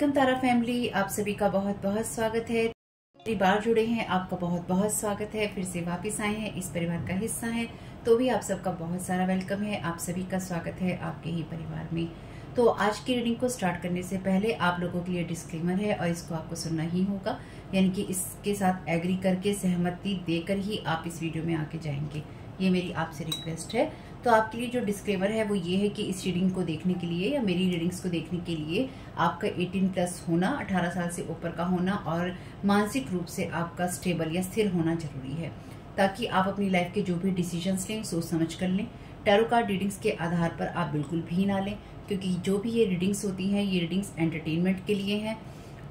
Welcome तारा family, आप सभी का बहुत बहुत स्वागत है। पहली बार जुड़े हैं, आपका बहुत बहुत स्वागत है। फिर से वापस आए हैं, इस परिवार का हिस्सा हैं, तो भी आप सबका बहुत सारा वेलकम है। आप सभी का स्वागत है आपके ही परिवार में। तो आज की रीडिंग को स्टार्ट करने से पहले आप लोगों के लिए डिस्क्लेमर है और इसको आपको सुनना ही होगा, यानी कि इसके साथ एग्री करके सहमति देकर ही आप इस वीडियो में आके जाएंगे। ये मेरी आपसे रिक्वेस्ट है। तो आपके लिए जो डिस्क्लेमर है वो ये है कि इस रीडिंग को देखने के लिए या मेरी रीडिंग्स को देखने के लिए आपका 18+ होना, 18 साल से ऊपर का होना और मानसिक रूप से आपका स्टेबल या स्थिर होना जरूरी है, ताकि आप अपनी लाइफ के जो भी डिसीजंस लें सोच समझ कर लें। टैरो कार्ड रीडिंग्स के आधार पर आप बिल्कुल भी ना लें, क्योंकि जो भी ये रीडिंग्स होती हैं ये रीडिंग्स एंटरटेनमेंट के लिए हैं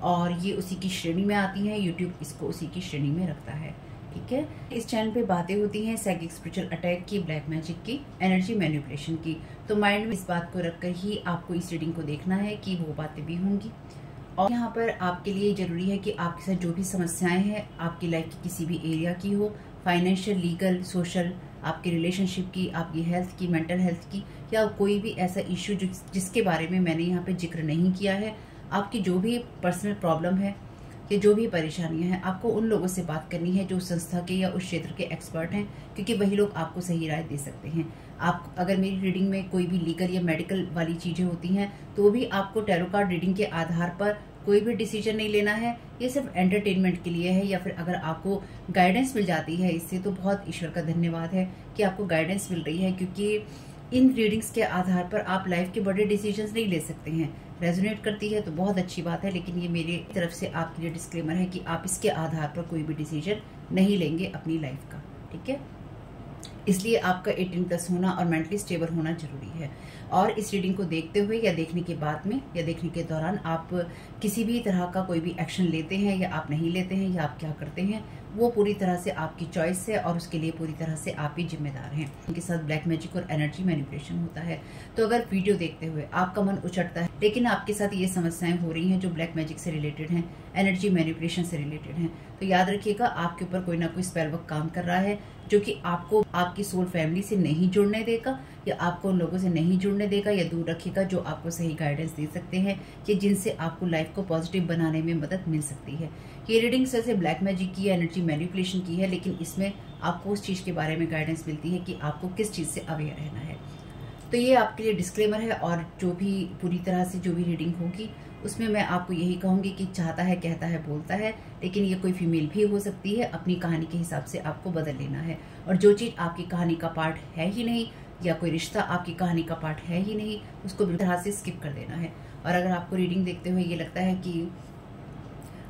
और ये उसी की श्रेणी में आती हैं। यूट्यूब इसको उसी की श्रेणी में रखता है, ठीक है। इस चैनल पे बातें होती हैं साइकिक स्पिरिचुअल अटैक की, ब्लैक मैजिक की, एनर्जी मैनिपुलेशन की। तो माइंड में इस बात को रखकर ही आपको इस रीडिंग को देखना है कि वो बातें भी होंगी। और यहाँ पर आपके लिए जरूरी है कि आपके साथ जो भी समस्याएं हैं आपकी लाइफ की किसी भी एरिया की हो, फाइनेंशियल, लीगल, सोशल, आपकी रिलेशनशिप की, आपकी हेल्थ की, मेंटल हेल्थ की, या कोई भी ऐसा इश्यू जिसके बारे में मैंने यहाँ पे जिक्र नहीं किया है, आपकी जो भी पर्सनल प्रॉब्लम है कि जो भी परेशानियां हैं, आपको उन लोगों से बात करनी है जो उस संस्था के या उस क्षेत्र के एक्सपर्ट हैं, क्योंकि वही लोग आपको सही राय दे सकते हैं। आप अगर मेरी रीडिंग में कोई भी लीगल या मेडिकल वाली चीजें होती हैं तो भी आपको टैरो कार्ड रीडिंग के आधार पर कोई भी डिसीजन नहीं लेना है। ये सिर्फ एंटरटेनमेंट के लिए है। या फिर अगर आपको गाइडेंस मिल जाती है इससे तो बहुत ईश्वर का धन्यवाद है कि आपको गाइडेंस मिल रही है, क्योंकि इन रीडिंग्स के आधार पर आप लाइफ के बड़े डिसीजंस नहीं ले सकते हैं। रेजोनेट करती है तो बहुत अच्छी बात है, लेकिन ये मेरी तरफ से आपके लिए डिस्क्लेमर है कि आप इसके आधार पर कोई भी डिसीजन नहीं लेंगे अपनी लाइफ का, ठीक है। इसलिए आपका 18+ होना और मेंटली स्टेबल होना जरूरी है। और इस रीडिंग को देखते हुए या देखने के बाद में या देखने के दौरान आप किसी भी तरह का कोई भी एक्शन लेते हैं या आप नहीं लेते हैं या आप क्या करते हैं, वो पूरी तरह से आपकी चॉइस है और उसके लिए पूरी तरह से आप ही जिम्मेदार हैं। उनके साथ ब्लैक मैजिक और एनर्जी मैनिपुलेशन होता है। तो अगर वीडियो देखते हुए आपका मन उचटता है लेकिन आपके साथ ये समस्याएं हो रही हैं जो ब्लैक मैजिक से रिलेटेड हैं, एनर्जी मैनिपुलेशन से रिलेटेड हैं, तो याद रखिएगा आपके ऊपर कोई ना कोई स्पेल वर्क काम कर रहा है जो कि आपको आपकी सोल फैमिली से नहीं जुड़ने देगा या आपको उन लोगों से नहीं जुड़ने देगा या दूर रखेगा जो आपको सही गाइडेंस दे सकते हैं कि जिनसे आपको लाइफ को पॉजिटिव बनाने में मदद मिल सकती है। ये रीडिंग वैसे ब्लैक मैजिक की, एनर्जी मैनिपुलेशन की है, लेकिन इसमें आपको उस चीज के बारे में गाइडेंस मिलती है कि आपको किस चीज से अवेयर रहना है। तो ये आपके लिए डिस्क्लेमर है। और जो भी पूरी तरह से जो भी रीडिंग होगी उसमें मैं आपको यही कहूंगी कि चाहता है, कहता है, बोलता है, लेकिन ये कोई फीमेल भी हो सकती है। अपनी कहानी के हिसाब से आपको बदल लेना है। और जो चीज आपकी कहानी का पार्ट है ही नहीं या कोई रिश्ता आपकी कहानी का पार्ट है ही नहीं, उसको बिल्कुल तरह से स्किप कर देना है। और अगर आपको रीडिंग देखते हुए ये लगता है कि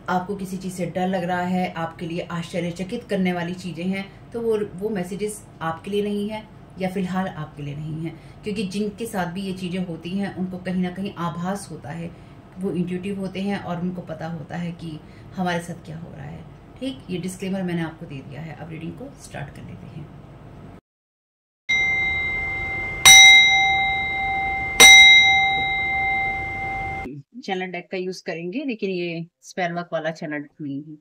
आपको किसी चीज से डर लग रहा है, आपके लिए आश्चर्यचकित करने वाली चीजें हैं, तो वो मैसेजेस आपके लिए नहीं है या फिलहाल आपके लिए नहीं है, क्योंकि जिनके साथ भी ये चीजें होती हैं उनको कहीं ना कहीं आभास होता है, वो इंट्यूटिव होते हैं और उनको पता होता है कि हमारे साथ क्या हो रहा है। ठीक, ये डिस्क्लेमर मैंने आपको दे दिया है। अब रीडिंग को स्टार्ट कर लेते हैं। चैनल डेक का यूज करेंगे, लेकिन ये स्पेल वर्क वाला चैनल डेक नहीं है।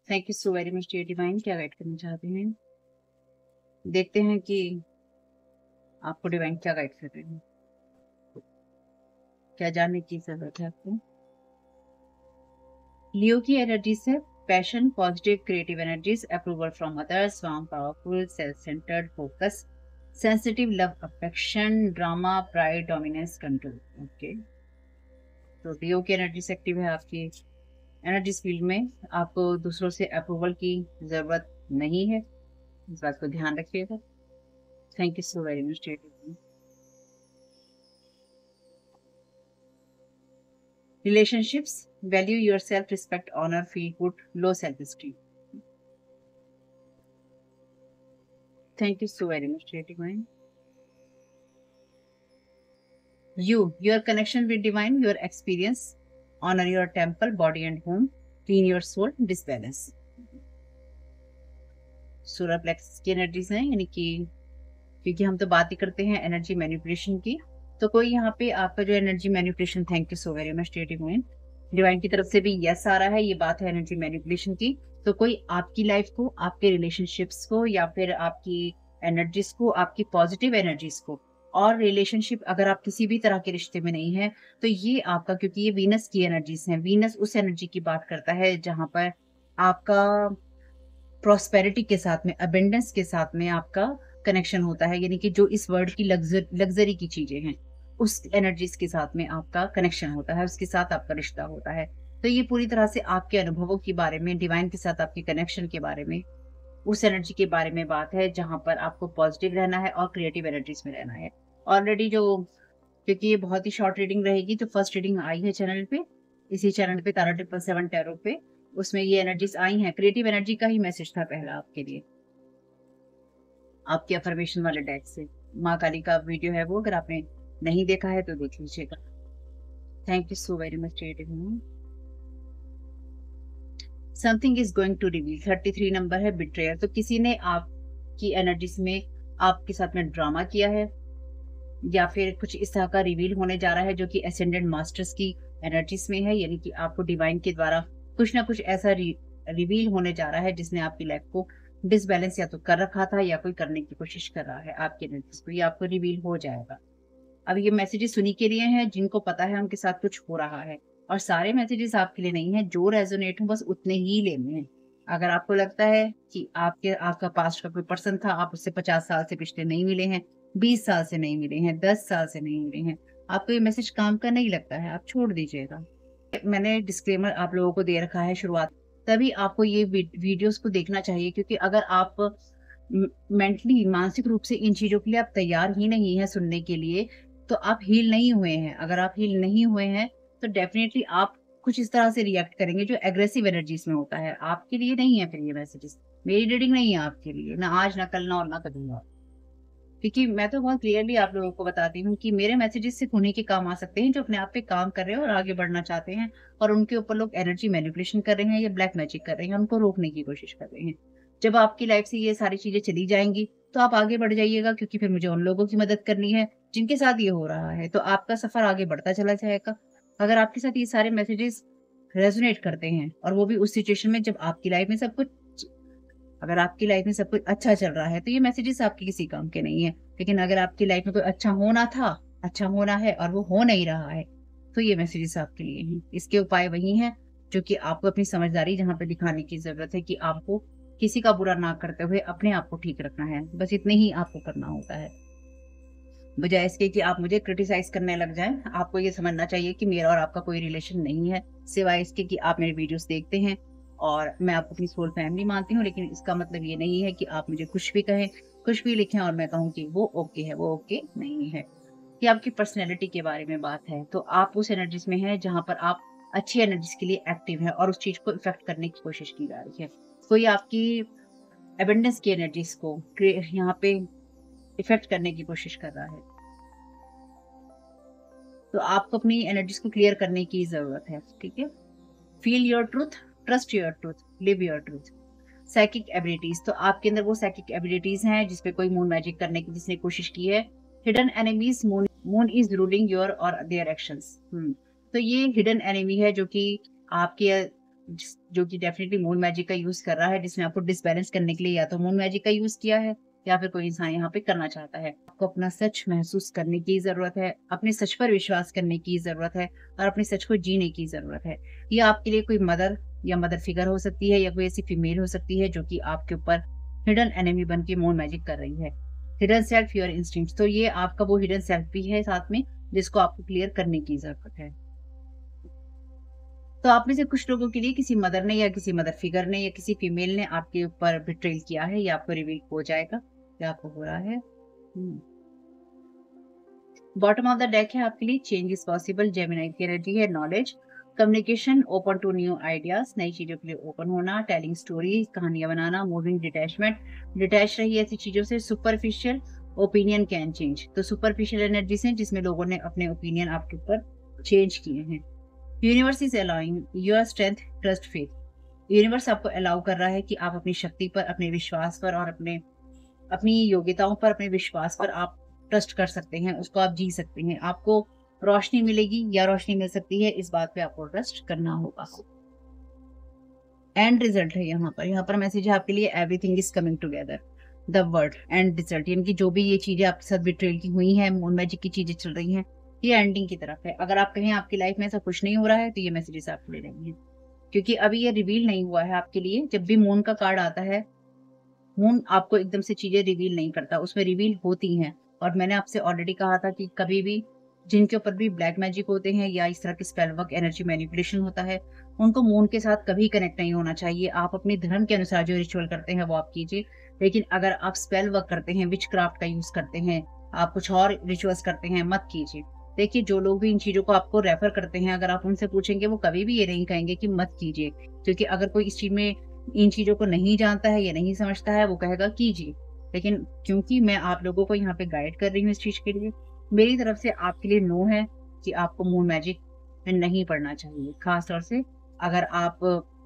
Thank you so very much dear divine. क्या गाइड करना चाहते हैं, देखते हैं कि आपको डिवाइन क्या गाइड कर रहे हैं, क्या जानने की जरूरत है आपको। लियो की एनर्जी से passion, positive, creative energies, approval from others, warm, powerful, self centred, focus, sensitive, love, affection, drama, pride, dominance, control. Okay, तो लियो की एनर्जी से एक्टिव है आपकी एनर्जी फील्ड में। आपको दूसरों से अप्रूवल की जरूरत नहीं है, इस बात को ध्यान रखिएगा। Thank you so very much. Relationships, value your self, respect, honor, feel good, low self esteem. Thank you so very much, dear divine. Your connection with divine, your experience, honor your temple, body and home, clean your soul, disbalance. Solar plexus की energies हैं, यानी कि क्योंकि हम तो बात ही करते हैं एनर्जी मैनिपुलेशन की, तो कोई यहाँ पे आपका जो energy manipulation, thank you so very much dear divine. Divine की तरफ से भी यस आ रहा है। ये बात है एनर्जी मैनिपुलेशन की, तो कोई आपकी लाइफ को, आपके रिलेशनशिप्स को या फिर आपकी एनर्जीज को, आपकी पॉजिटिव एनर्जीज को और रिलेशनशिप, अगर आप किसी भी तरह के रिश्ते में नहीं है, तो ये आपका, क्योंकि ये वीनस की एनर्जीज हैं, वीनस उस एनर्जी की बात करता है जहां पर आपका प्रॉस्पेरिटी के साथ में, अबेंडेंस के साथ में आपका कनेक्शन होता है, यानी कि जो इस वर्ल्ड की लग्जरी की चीजें हैं उस एनर्जीज के साथ में आपका कनेक्शन होता है, उसके साथ आपका रिश्ता होता है। तो ये पूरी तरह से आपके अनुभवों के बारे में, डिवाइन के साथ आपके कनेक्शन के बारे में, उस एनर्जी के बारे में बात है जहां पर आपको पॉजिटिव रहना है और क्रिएटिव एनर्जीज में रहना है। ऑलरेडी जो, क्योंकि ये बहुत ही शॉर्ट रीडिंग रहेगी, तो फर्स्ट रीडिंग आई है चैनल पे, इसी चैनल पे तारा 777 टैरो पे, उसमें ये एनर्जीज आई हैं। क्रिएटिव एनर्जी का ही मैसेज था पहला आपके लिए, आपके अफर्मेशन वाले डेक से। माँ काली का वीडियो है वो, अगर आपने नहीं देखा है तो देख लीजिएगा। Thank you so very much. Something is going to reveal, 33 number है, बिट्रेयर। तो किसी ने आपकी एनर्जीज में आपके साथ में ड्रामा किया है, या फिर कुछ इस तरह का रिवील होने जा रहा है जो कि एसेंडेंट मास्टर्स की एनर्जीज में है, यानी कि आपको डिवाइन के द्वारा कुछ ना कुछ ऐसा रिवील होने जा रहा है जिसने आपकी लाइफ को डिसबैलेंस या तो कर रखा था या कोई करने की कोशिश कर रहा है आपकी एनर्जीज को, ये आपको रिवील हो जाएगा। अब ये मैसेजेस सुनी के लिए हैं जिनको पता है उनके साथ कुछ हो रहा है, और सारे मैसेजेस आपके लिए नहीं है, जो रेजोनेट हो बस उतने ही लेने हैं। अगर आपको लगता है कि आपका पास्ट का कोई पर्सन था, आप उससे 50 साल से पिछले नहीं मिले हैं, 20 साल से नहीं मिले हैं, 10 साल से नहीं मिले हैं, आपको ये मैसेज काम का नहीं लगता है, आप छोड़ दीजिएगा। मैंने डिस्क्लेमर आप लोगों को दे रखा है शुरुआत, तभी आपको ये वीडियोस को देखना चाहिए, क्योंकि अगर आप मेंटली, मानसिक रूप से इन चीजों के लिए आप तैयार ही नहीं है सुनने के लिए, तो आप हील नहीं हुए हैं। अगर आप हील नहीं हुए हैं तो डेफिनेटली आप कुछ इस तरह से रिएक्ट करेंगे जो एग्रेसिव एनर्जीज में होता है। आपके लिए नहीं है फिर ये मैसेजेस, मेरी रीडिंग नहीं है आपके लिए, ना आज, ना कल, ना और ना कभी। क्योंकि मैं तो बहुत क्लियरली आप लोगों को बताती हूँ कि मेरे मैसेजेस सिर्फ उन्हीं के काम आ सकते हैं जो अपने आप पे काम कर रहे हैं और आगे बढ़ना चाहते हैं, और उनके ऊपर लोग एनर्जी मैनिपुलेशन कर रहे हैं या ब्लैक मैजिक कर रहे हैं, उनको रोकने की कोशिश कर रहे हैं। जब आपकी लाइफ से ये सारी चीजें चली जाएंगी तो आप आगे बढ़ जाइएगा, क्योंकि फिर मुझे उन लोगों की मदद करनी है जिनके साथ ये हो रहा है, तो आपका सफर आगे बढ़ता चला जाएगा। अगर आपके साथ ये सारे मैसेजेस रेजोनेट करते हैं, और वो भी उस सिचुएशन में जब आपकी लाइफ में सब कुछ, अगर आपकी लाइफ में सब कुछ अच्छा चल रहा है, तो ये मैसेजेस आपके किसी काम के नहीं है। लेकिन अगर आपकी लाइफ में कोई अच्छा होना था, अच्छा होना है और वो हो नहीं रहा है, तो ये मैसेजेस आपके लिए हैं। इसके उपाय वही हैं जो कि आपको अपनी समझदारी जहाँ पे दिखाने की जरूरत है, कि आपको किसी का बुरा ना करते हुए अपने आप को ठीक रखना है, बस इतने ही आपको करना होता है। बजाय इसके कि आप मुझे क्रिटिसाइज करने लग जाएं, आपको ये समझना चाहिए कि मेरा और आपका कोई रिलेशन नहीं है, सिवाय इसके कि आप मेरे वीडियोस देखते हैं और मैं आपको अपनी सोल फैमिली मानती हूँ। लेकिन इसका मतलब ये नहीं है कि आप मुझे कुछ भी कहें, कुछ भी लिखें और मैं कहूँ कि वो ओके है, वो ओके नहीं है। कि आपकी पर्सनैलिटी के बारे में बात है, तो आप उस एनर्जीज में हैं जहां पर आप अच्छी एनर्जीज के लिए एक्टिव है और उस चीज को इफेक्ट करने की कोशिश की जा रही है। कोई आपकी एबंडेंस की एनर्जीज को यहाँ पे इफेक्ट करने की कोशिश कर रहा है, तो आपको अपनी एनर्जीज को क्लियर करने की जरूरत है। ठीक है, feel your truth, trust your truth, live your truth. Psychic abilities, तो आपके अंदर वो साइकिक एबिलिटीज हैं जिसपे कोई मून मैजिक करने की जिसने कोशिश की है। Hidden enemies, moon is ruling your और देयर एक्शंस। तो ये हिडन एनिमी है जो कि आपके, जो कि डेफिनेटली मून मैजिक का यूज कर रहा है, जिसने आपको डिसबैलेंस करने के लिए या तो मून मैजिक का यूज किया है या फिर कोई इंसान यहाँ पे करना चाहता है। आपको अपना सच महसूस करने की जरूरत है, अपने सच पर विश्वास करने की जरूरत है और अपने सच को जीने की जरूरत है। ये आपके लिए कोई मदर या मदर फिगर हो सकती है, या कोई ऐसी फीमेल हो सकती है जो कि आपके ऊपर हिडन एनिमी बन के मून मैजिक कर रही है। हिडन सेल्फ, योर इंस्टिंक्ट्स, तो ये आपका वो हिडन सेल्फ भी है साथ में, जिसको आपको क्लियर करने की जरूरत है। तो आप में से कुछ लोगों के लिए किसी मदर ने या किसी मदर फिगर ने या किसी फीमेल ने आपके ऊपर बिट्रेल किया है, या आपको रिवील हो जाएगा क्या आपको हो रहा है। बॉटम ऑफ द डेक है आपके लिए चेंज इज पॉसिबल, जेमिनी की एनर्जी है, knowledge, communication, open to new ideas, नई चीजों के लिए ओपन होना, टेलिंग स्टोरी, कहानियां बनाना, मूविंग, डिटैचमेंट, डिटैच रही ऐसी चीजों से, सुपरफिशियल, ओपिनियन कैन चेंज। तो सुपरफिशियल एनर्जीज हैं जिसमें लोगों ने अपने ओपिनियन आपके ऊपर चेंज किए हैं। Universe is allowing your strength, trust, faith. Universe आपको अलाउ कर रहा है कि आप अपनी शक्ति पर, अपने विश्वास पर और अपनी योग्यताओं पर, अपने विश्वास पर आप ट्रस्ट कर सकते हैं, उसको आप जी सकते हैं। आपको रोशनी मिलेगी या रोशनी मिल सकती है, इस बात पे आपको ट्रस्ट करना होगा। एंड रिजल्ट है यहाँ पर मैसेज है आपके लिए, everything is coming together. The word and result, यानी कि जो भी ये चीजें आपके साथ बिट्रेल की हुई हैं, मून मैजिक की चीजें चल रही हैं, ये एंडिंग की तरफ है। अगर आप कहें आपकी लाइफ में ऐसा कुछ नहीं हो रहा है तो ये मैसेजेस आपको ले रही हैं, क्योंकि अभी ये रिवील नहीं हुआ है आपके लिए। जब भी मून का कार्ड आता है, मून आपको एकदम से चीजें रिवील नहीं करता, उसमें रिवील होती हैं। और मैंने आपसे ऑलरेडी कहा था कि कभी भी जिनके ऊपर भी ब्लैक मैजिक होते हैं या इस तरह के स्पेल वर्क, एनर्जी मैनिपुलेशन होता है, उनको मून के साथ कभी कनेक्ट नहीं होना चाहिए। आप अपने धर्म के अनुसार जो रिचुअल करते हैं वो आप कीजिए, लेकिन अगर आप स्पेल वर्क करते हैं, विच क्राफ्ट का यूज करते हैं, आप कुछ और रिचुअल्स करते हैं, मत कीजिए। देखिए, जो लोग भी इन चीजों को आपको रेफर करते हैं, अगर आप उनसे पूछेंगे, वो कभी भी ये नहीं कहेंगे कि मत कीजिए, क्योंकि अगर कोई इस चीज में इन चीजों को नहीं जानता है या नहीं समझता है, वो कहेगा कीजिए। लेकिन क्योंकि मैं आप लोगों को यहाँ पे गाइड कर रही हूँ इस चीज के लिए, मेरी तरफ से आपके लिए नो है कि आपको मून मैजिक में नहीं पढ़ना चाहिए। खास तौर से अगर आप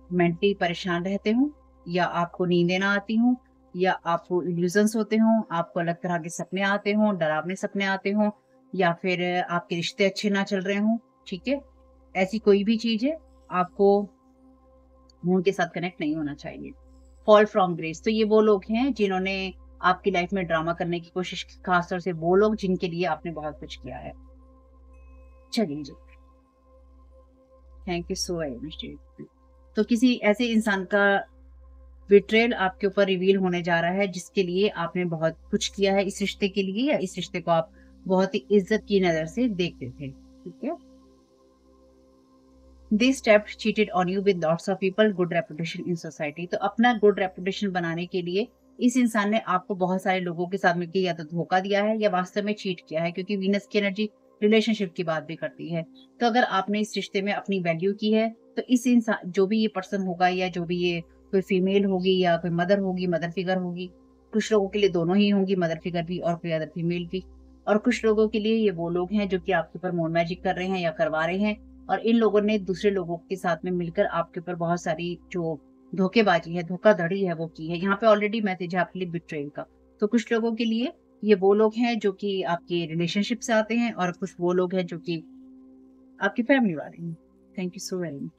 मेंटली परेशान रहते हो, या आपको नींदें ना आती हो, या आपको इल्यूजन्स होते हो, आपको अलग तरह के सपने आते हो, डरावने सपने आते हो, या फिर आपके रिश्ते अच्छे ना चल रहे हो, ठीक है, ऐसी कोई भी चीज है, आपको मून के साथ कनेक्ट नहीं होना चाहिए। फॉल फ्रॉम ग्रेस, तो ये वो लोग हैं जिन्होंने आपकी लाइफ में ड्रामा करने की कोशिश की, खासतौर से वो लोग जिनके लिए आपने बहुत कुछ किया है। चलिए जी, thank you so very much. तो किसी ऐसे इंसान का बिट्रेल आपके ऊपर रिवील होने जा रहा है जिसके लिए आपने बहुत कुछ किया है इस रिश्ते के लिए, या इस रिश्ते को आप बहुत ही इज्जत की नजर से देखते थे, ठीक है। They stepped cheated on you with lots of people, good reputation in society। तो अपना गुड रेपुटेशन बनाने के लिए इस इंसान ने आपको बहुत सारे लोगों के साथ मिलकर या तो धोखा दिया है या वास्तव में चीट किया है, क्योंकि वीनस की एनर्जी रिलेशनशिप की बात भी करती है। तो अगर आपने इस रिश्ते में अपनी वैल्यू की है, तो इस इंसान, जो भी ये पर्सन होगा, या जो भी ये कोई फीमेल होगी या कोई मदर होगी, मदर फिगर होगी, कुछ लोगों के लिए दोनों ही होंगी, मदर फिगर भी और कोई अदर फीमेल भी, और कुछ लोगों के लिए ये वो लोग हैं जो कि आपके ऊपर मून मैजिक कर रहे हैं या करवा रहे हैं, और इन लोगों ने दूसरे लोगों के साथ में मिलकर आपके ऊपर बहुत सारी जो धोखेबाजी है, धोखाधड़ी है, वो की है। यहाँ पे ऑलरेडी मैसेज है आपके लिए बिट्रेल का। तो कुछ लोगों के लिए ये वो लोग हैं जो कि आपके रिलेशनशिप से आते हैं, और कुछ वो लोग हैं जो कि आपकी फैमिली वाले हैं। Thank you so very much.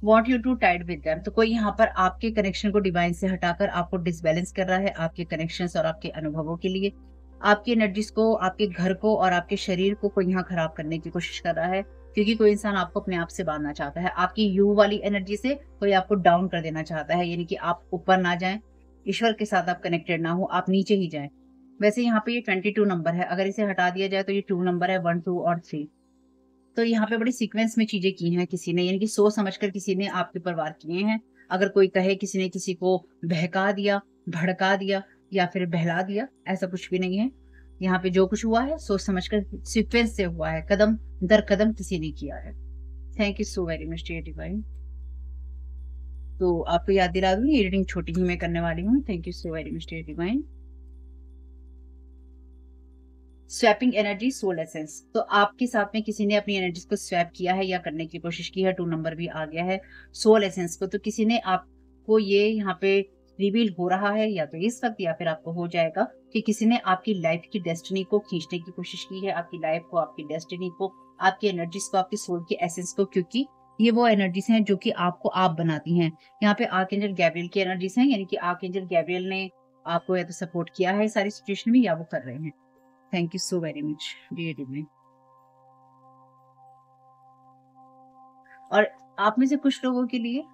What you to tied with them, तो कोई यहाँ पर आपके कनेक्शन को डिवाइन से हटाकर आपको डिसबैलेंस कर रहा है, आपके कनेक्शंस और आपके अनुभवों के लिए, आपकी एनर्जीज को, आपके घर को और आपके शरीर को कोई यहाँ खराब करने की कोशिश कर रहा है, क्योंकि कोई इंसान आपको अपने आप से बांधना चाहता है। आपकी यू वाली एनर्जी से कोई आपको डाउन कर देना चाहता है, यानी कि आप ऊपर ना जाएं, ईश्वर के साथ आप कनेक्टेड ना हो, आप नीचे ही जाएं। वैसे यहाँ पे ये 22 नंबर है, अगर इसे हटा दिया जाए तो ये 2 नंबर है, 1, 2 और 3। तो यहाँ पे बड़ी सीक्वेंस में चीजें की हैं किसी ने, यानी कि सोच समझकर किसी ने आपके ऊपर वार किए हैं। अगर कोई कहे किसी ने किसी को बहका दिया, भड़का दिया या फिर बहला दिया, ऐसा कुछ भी नहीं है। यहाँ पे जो कुछ हुआ है सोच समझकर सीक्वेंस से हुआ है, कदम दर कदम किसी ने किया है। Thank you so very much dear divine. तो आपको याद दिला दूं, ये रीडिंग छोटी ही मैं करने वाली हूँ। Thank you so very much dear divine. Swapping energy soul essence, तो आपके साथ में किसी ने अपनी एनर्जीज को स्वैप किया है या करने की कोशिश की है। 2 नंबर भी आ गया है सोल एसेंस को, तो किसी ने आपको ये यहाँ पे रिवील हो रहा है, या तो इस वक्त या फिर आपको हो जाएगा कि किसी ने आपकी लाइफ की डेस्टिनी को खींचने की कोशिश की है, आपकी लाइफ को, आपकी डेस्टिनी को, आपकी एनर्जीज को, आपकी सोल की एसेंस को, क्योंकि ये वो एनर्जीज हैं जो कि आपको आप बनाती हैं। यहाँ पे आर्कएंजल गैब्रियल की एनर्जीज हैं, यानी कि आर्कएंजल गैब्रियल ने आपको या तो सपोर्ट किया है सारी सिचुएशन में, या वो कर रहे हैं। Thank you so very much dear divine. और आप में से कुछ लोगों के लिए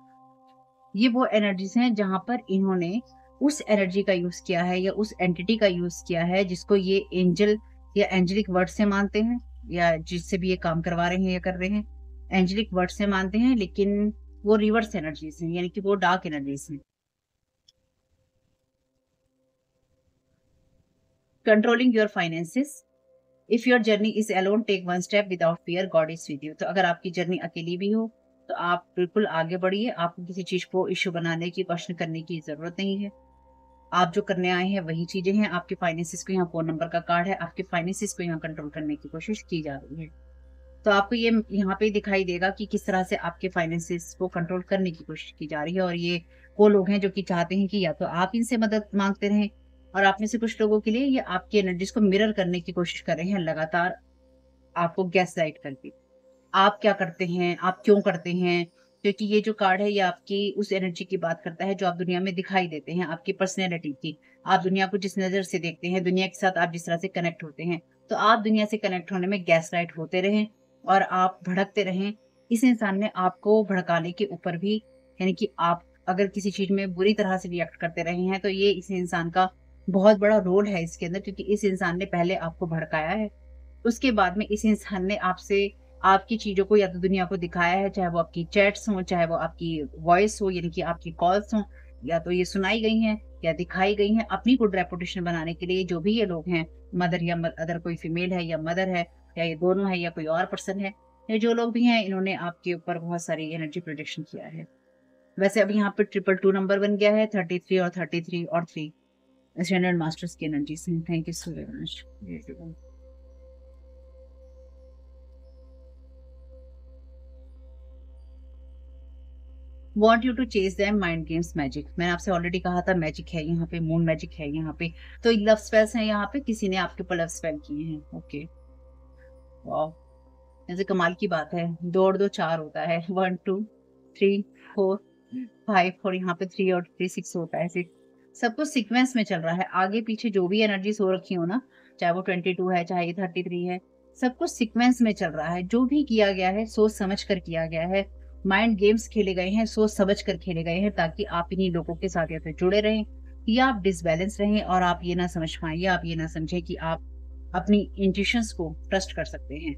ये वो एनर्जीज हैं जहां पर इन्होंने उस एनर्जी का यूज किया है या उस एंटिटी का यूज किया है जिसको ये एंजल या एंजेलिक वर्ड से मानते हैं, या जिससे भी ये काम करवा रहे हैं या कर रहे हैं, एंजेलिक वर्ड से मानते हैं, लेकिन वो रिवर्स एनर्जीज हैं, यानी कि वो डार्क एनर्जीज हैं। Controlling your finances, if your journey is alone take 1 step without fear, God is with you. तो अगर आपकी जर्नी अकेली भी हो तो आप बिल्कुल आगे बढ़िए, आपको किसी चीज को इश्यू बनाने की, क्वेश्चन करने की जरूरत नहीं है। आप जो करने आए हैं वही चीजें हैं। आपके फाइनेंसिस को, यहाँ 4 नंबर का कार्ड है, आपके फाइनेंसिस को यहाँ कंट्रोल करने की कोशिश की जा रही है। तो आपको ये यहाँ पे दिखाई देगा कि किस तरह से आपके फाइनेंसिस को कंट्रोल करने की कोशिश की जा रही है। और ये वो लोग हैं जो कि चाहते हैं कि या तो आप इनसे मदद मांगते रहें, और आप में से कुछ लोगों के लिए ये आपकी एनर्जीज को मिरर करने की कोशिश कर रहे हैं लगातार, आपको गैस लाइट करके। आप क्या करते हैं, आप क्यों करते हैं, क्योंकि ये जो कार्ड है ये आपकी उस एनर्जी की बात करता है जो आप दुनिया में दिखाई देते हैं, आपकी पर्सनैलिटी की। आप दुनिया को जिस नज़र से देखते हैं, दुनिया के साथ आप जिस तरह से कनेक्ट होते हैं, तो आप दुनिया से कनेक्ट होने में गैसलाइट होते रहें और आप भड़कते रहें। इस इंसान ने आपको भड़काने के ऊपर भी, यानी कि आप अगर किसी चीज़ में बुरी तरह से रिएक्ट करते रहे हैं, तो ये इस इंसान का बहुत बड़ा रोल है इसके अंदर, क्योंकि इस इंसान ने पहले आपको भड़काया है। उसके बाद में इस इंसान ने आपसे आपकी चीज़ों को या तो दुनिया को दिखाया है, चाहे वो आपकी चैट्स हों, चाहे वो आपकी वॉइस हो, यानी कि आपकी कॉल्स हों, या तो ये सुनाई गई हैं या दिखाई गई हैं अपनी गुड रेपुटेशन बनाने के लिए। जो भी ये लोग हैं, मदर या अदर कोई फीमेल है या मदर है या ये दोनों है या कोई और पर्सन है, ये जो लोग भी हैं, इन्होंने आपके ऊपर बहुत सारी एनर्जी प्रोजेक्शन किया है। वैसे अभी यहाँ पे 222 नंबर बन गया है, 33 और 33 और 3 स्टैंडर्ड मास्टर्स की एनर्जीज हैं। Thank you so very much. Want you to chase them mind games magic. मैंने आपसे ऑलरेडी कहा था मैजिक है यहाँ पे, मून मैजिक है यहाँ पे, तो लव स्पेल्स हैं यहाँ पे, किसी ने आपके ऊपर लव स्पेल किए हैं। ओके, वाह, ऐसे कमाल की बात है। 2 और 2 4 होता है, 1 2 3 4 5 और यहाँ पे 3 और 3 6 होता है। सब कुछ सीक्वेंस में चल रहा है, आगे पीछे जो भी एनर्जीज हो रखी हो ना, चाहे वो 22 है, चाहे ये 33 है, सब कुछ सीक्वेंस में चल रहा है। जो भी किया गया है सोच समझ कर किया गया है। माइंड गेम्स खेले गए हैं, सोच समझ कर खेले गए हैं, ताकि आप इन्हीं लोगों के साथ या तो जुड़े रहें या आप डिसबैलेंस रहें और आप ये ना समझ पाए या आप ये ना समझें कि आप अपनी इंट्यूशंस को ट्रस्ट कर सकते हैं।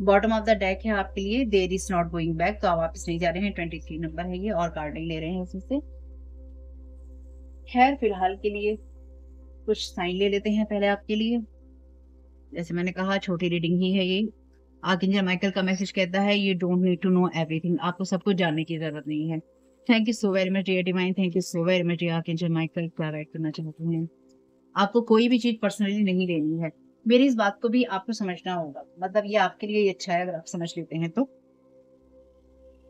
बॉटम ऑफ द डेक है आपके लिए, there is not going back, तो आप वापस नहीं जा रहे हैं। 23 नंबर है ये, और कार्ड नहीं ले रहे हैं उसी से। खैर फिलहाल के लिए कुछ साइन ले लेते हैं पहले आपके लिए। जैसे मैंने कहा, छोटी रीडिंग ही है ये। आर्कएंजल माइकल का मैसेज कहता है, you don't need to know everything, आपको सब कुछ जानने की जरूरत नहीं है। Thank you so very much dear divine, thank you so very much dear archangel Michael. क्या राइट करना चाहते हैं, आपको कोई भी चीज पर्सनली नहीं लेनी है। मेरी इस बात को भी आपको समझना होगा, मतलब ये आपके लिए अच्छा है अगर आप समझ लेते हैं तो।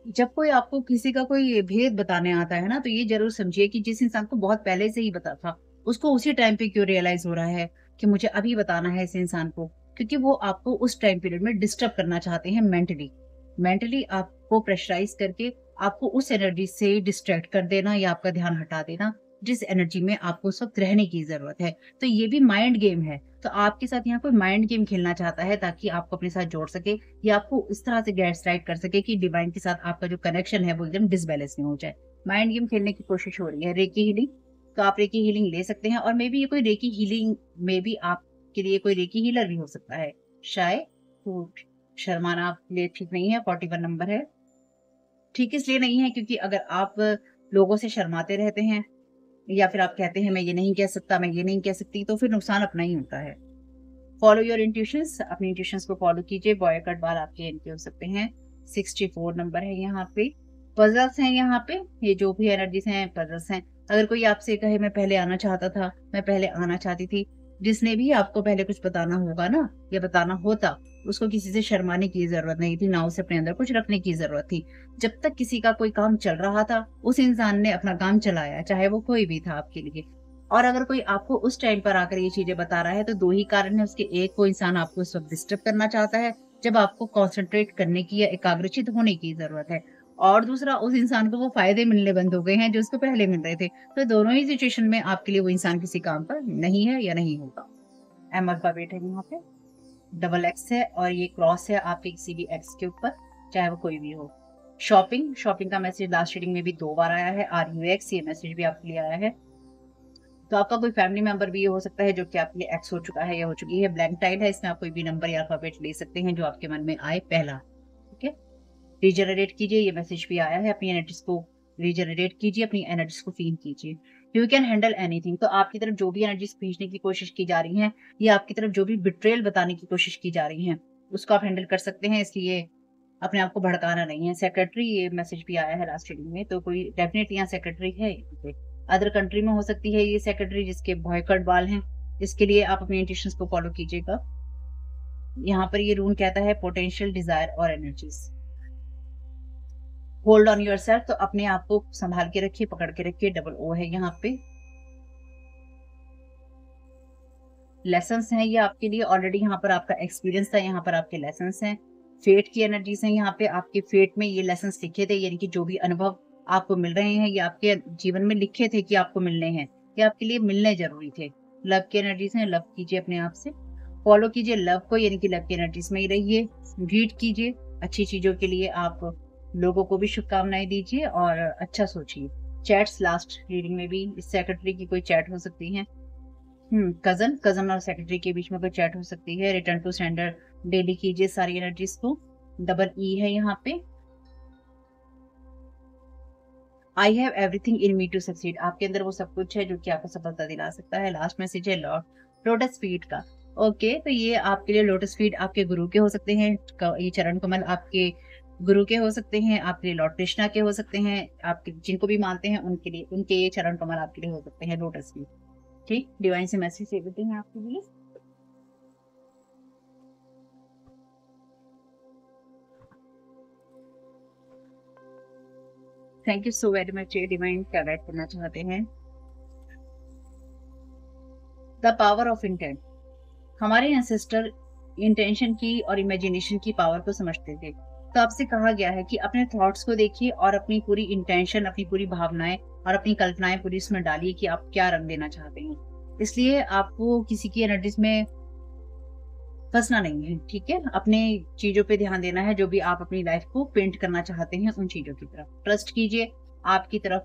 जब कोई आपको किसी का कोई भेद बताने आता है ना, तो ये जरूर समझिए कि जिस इंसान को बहुत पहले से ही पता था, उसको उसी टाइम पे क्यों रियलाइज हो रहा है कि मुझे अभी बताना है इस इंसान को, क्योंकि वो आपको उस टाइम पीरियड में डिस्टर्ब करना चाहते हैं मेंटली। मेंटली आपको प्रेशराइज करके आपको उस एनर्जी से डिस्ट्रैक्ट कर देना या आपका ध्यान हटा देना, जिस एनर्जी में आपको उस वक्त रहने की जरूरत है। तो ये भी माइंड गेम है। तो आपके साथ यहाँ कोई माइंड गेम खेलना चाहता है, ताकि आपको अपने साथ जोड़ सके या आपको इस तरह से गैसलाइट कर सके कि डिवाइन के साथ आपका जो कनेक्शन है वो एकदम डिसबैलेंस नहीं हो जाए। माइंड गेम खेलने की कोशिश हो रही है। रेकी हीलिंग, तो आप रेकी हीलिंग ले सकते हैं, और मे बी ये कोई रेकी हीलिंग में भी आपके लिए कोई रेकी हीलर भी हो सकता है। शायद तो शर्माना आपके लिए ठीक नहीं है। 41 नंबर है। ठीक इसलिए नहीं है क्योंकि अगर आप लोगों से शर्माते रहते हैं या फिर आप कहते हैं मैं ये नहीं कह सकता, मैं ये नहीं कह सकती, तो फिर नुकसान अपना ही होता है। फॉलो योर इंट्यूशंस, अपनी इंट्यूशंस को फॉलो कीजिए। बॉय कट बाल आपके इनके हो सकते हैं। 64 नंबर है यहाँ पे। पजल्स हैं यहाँ पे, ये जो भी एनर्जीज हैं पजल्स हैं। अगर कोई आपसे कहे मैं पहले आना चाहता था, मैं पहले आना चाहती थी, जिसने भी आपको पहले कुछ बताना होगा ना या बताना होता, उसको किसी से शर्माने की जरूरत नहीं थी, ना उसे अपने अंदर कुछ रखने की जरूरत थी। जब तक किसी का कोई काम चल रहा था, उस इंसान ने अपना काम चलाया, चाहे वो कोई भी था आपके लिए। और अगर कोई आपको उस टाइम पर आकर ये चीजें बता रहा है, तो 2 ही कारण है उसके। एक, वो इंसान आपको उस वक्त डिस्टर्ब करना चाहता है जब आपको कंसंट्रेट करने की या एकाग्रचित होने की जरूरत है, और दूसरा, उस इंसान को वो फायदे मिलने बंद हो गए हैं जो उसको पहले मिल रहे थे। तो दोनों ही सिचुएशन में आपके लिए वो इंसान किसी काम पर नहीं है या नहीं होगा। एम अल्फाबेट है यहाँ पे, डबल एक्स है, और ये क्रॉस है आपके किसी भी एक्स के ऊपर, चाहे वो कोई भी हो। शॉपिंग, शॉपिंग का मैसेज लास्ट रीडिंग में भी 2 बार आया है। RUX, ये मैसेज भी आपके लिए आया है। तो आपका कोई फैमिली मेंबर भी ये हो सकता है जो कि आपके लिए एक्स हो चुका है या हो चुकी है। ब्लैंक टाइल है, इसमें आप कोई भी नंबर या अल्फाबेट ले सकते हैं जो आपके मन में आए पहला। ठीक है, रिजनरेट कीजिए, ये मैसेज भी आया है। अपनी एनर्जीज को रिजनरेट कीजिए, अपनी एनर्जीज को फील कीजिए। यू कैन हैंडल एनीथिंग, तो आपकी तरफ जो भी एनर्जीज भेजने की कोशिश की जा रही है या आपकी तरफ जो भी बिट्रेल बताने की कोशिश की जा रही है, उसको आप हैंडल कर सकते हैं, इसलिए अपने आप को भड़काना नहीं है। सेक्रेटरी, ये मैसेज भी आया है लास्ट रीडिंग में, तो कोई डेफिनेटली यहाँ सेक्रेटरी है। अदर कंट्री में हो सकती है ये सेक्रेटरी, जिसके बॉयकट बाल हैं। इसके लिए आप अपनी इंट्यूशंस को फॉलो कीजिएगा। यहाँ पर ये रून कहता है पोटेंशियल, डिजायर और एनर्जीज। होल्ड ऑन योरसेल्फ, तो अपने आप को संभाल के रखिए, पकड़ के रखिए। डबल O है यहाँ पे। लेसन्स हैं ये आपके लिए, ऑलरेडी यहाँ पर आपका एक्सपीरियंस था, यहाँ पर आपके लेसन्स हैं। फेट की एनर्जीज हैं यहाँ पे। आपके फेट में ये लेसन्स लिखे थे, यानी कि जो भी अनुभव आपको मिल रहे हैं ये आपके जीवन में लिखे थे कि आपको मिलने हैं, ये आपके लिए मिलने जरूरी थे। लव की एनर्जीज हैं, लव कीजिए अपने आप से, फॉलो कीजिए लव को, यानी कि लव की एनर्जीज में ही रहिए, रीड कीजिए अच्छी चीजों के लिए, आप लोगों को भी शुभकामनाएं दीजिए और अच्छा सोचिए। चैट्स लास्ट रीडिंग में भी सेक्रेटरी की कोई चैट हो सकती है, कजन कजन और सेक्रेटरी के बीच में कोई चैट हो सकती है। रिटर्न टू सेंडर डेली कीजिए सारी एनर्जीज को। डबल ई है यहाँ पे, I have everything in me to succeed, आपके अंदर वो सब कुछ है जो कि आपको सफलता दिला सकता है। लास्ट मैसेज है लोटस फीट का। ओके, तो ये आपके लिए लोटस फीट आपके गुरु के हो सकते हैं, ये चरण कमल आपके गुरु के हो सकते हैं, आपके लिए लॉर्ड कृष्णा के हो सकते हैं, आपके जिनको भी मानते हैं उनके लिए उनके ये चरण कमल आपके लिए हो सकते हैं लोटस फीट। ठीक, डिवाइन से मैसेज दे देते हैं आपके लिए। Thank you so very much. Divine क्या गाइड करना चाहते हैं? The power of intent. हमारे एंसेस्टर इंटेंशन की और इमेजिनेशन की पावर को समझते थे, तो आपसे कहा गया है कि अपने थॉट्स को देखिए और अपनी पूरी इंटेंशन, अपनी पूरी भावनाएं और अपनी कल्पनाएं पूरी इसमें डालिए कि आप क्या रंग देना चाहते हैं। इसलिए आपको किसी की एनर्जीज में फंसना नहीं है, ठीक है? अपने चीजों पे ध्यान देना है, जो भी आप अपनी लाइफ को पेंट करना चाहते हैं उन चीजों की तरफ ट्रस्ट कीजिए। आपकी तरफ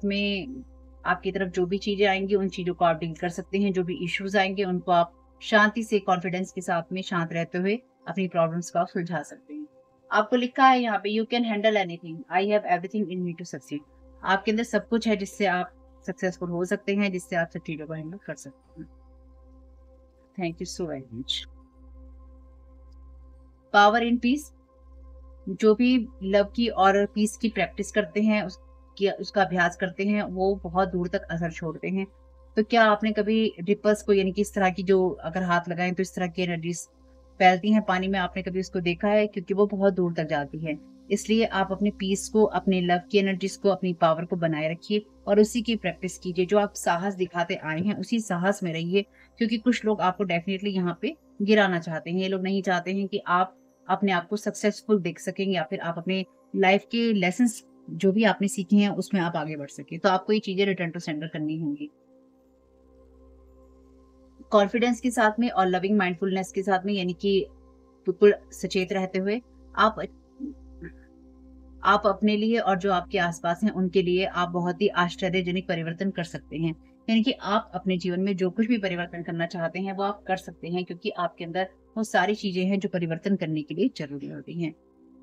जो भी चीजें आएंगी उन चीजों को आप डील कर सकते हैं, जो भी इश्यूज आएंगे उनको आप शांति से, कॉन्फिडेंस के साथ में, शांत रहते हुए अपनी प्रॉब्लम्स को आप सुलझा सकते हैं। आपको लिखा है यहाँ पे, you can handle anything, I have everything in me to succeed. आपके अंदर सब कुछ है जिससे आप सक्सेसफुल हो सकते हैं, जिससे आप सब चीजों को हैंडल कर सकते हैं। Thank you so very much. Power in peace. जो भी लव की और पीस की प्रैक्टिस करते हैं, उसका अभ्यास करते हैं, वो बहुत दूर तक असर छोड़ते हैं। तो क्या आपने कभी रिपल्स को, यानी कि इस तरह की जो अगर हाथ लगाएं तो इस तरह की एनर्जीज फैलती हैं पानी में, आपने कभी उसको देखा है? क्योंकि वो बहुत दूर तक जाती है। इसलिए आप अपने पीस को, अपने लव की एनर्जीज को, अपनी पावर को बनाए रखिए और उसी की प्रैक्टिस कीजिए। जो आप साहस दिखाते आए हैं उसी साहस में रहिए, क्योंकि कुछ लोग आपको डेफिनेटली यहाँ पे गिराना चाहते हैं। ये लोग नहीं चाहते हैं कि आप अपने आप को सक्सेसफुल देख सकें, या फिर आप अपने लाइफ के लेसन्स जो भी आपने सीखे हैं उसमें आप आगे बढ़ सके। तो आपको ये चीजें रिटर्न टू सेंडर करनी होंगी कॉन्फिडेंस के साथ में और लविंग माइंडफुलनेस के साथ में, यानी कि बिल्कुल सचेत रहते हुए आप अपने लिए और जो आपके आसपास हैं उनके लिए आप बहुत ही आश्चर्यजनक परिवर्तन कर सकते हैं। यानी कि आप अपने जीवन में जो कुछ भी परिवर्तन करना चाहते हैं वो आप कर सकते हैं, क्योंकि आपके अंदर वो सारी चीजें हैं जो परिवर्तन करने के लिए जरूरी होती हैं।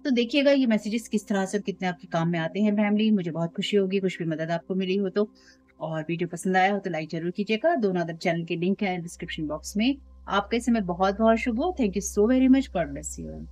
तो देखिएगा ये मैसेजेस किस तरह से कितने आपके काम में आते हैं फैमिली। मुझे बहुत खुशी होगी कुछ भी मदद आपको मिली हो तो। और वीडियो पसंद आया हो तो लाइक जरूर कीजिएगा। दोनों अदर चैनल के लिंक है डिस्क्रिप्शन बॉक्स में। आपका इस समय बहुत बहुत शुभ हो। Thank you so very much. God bless you.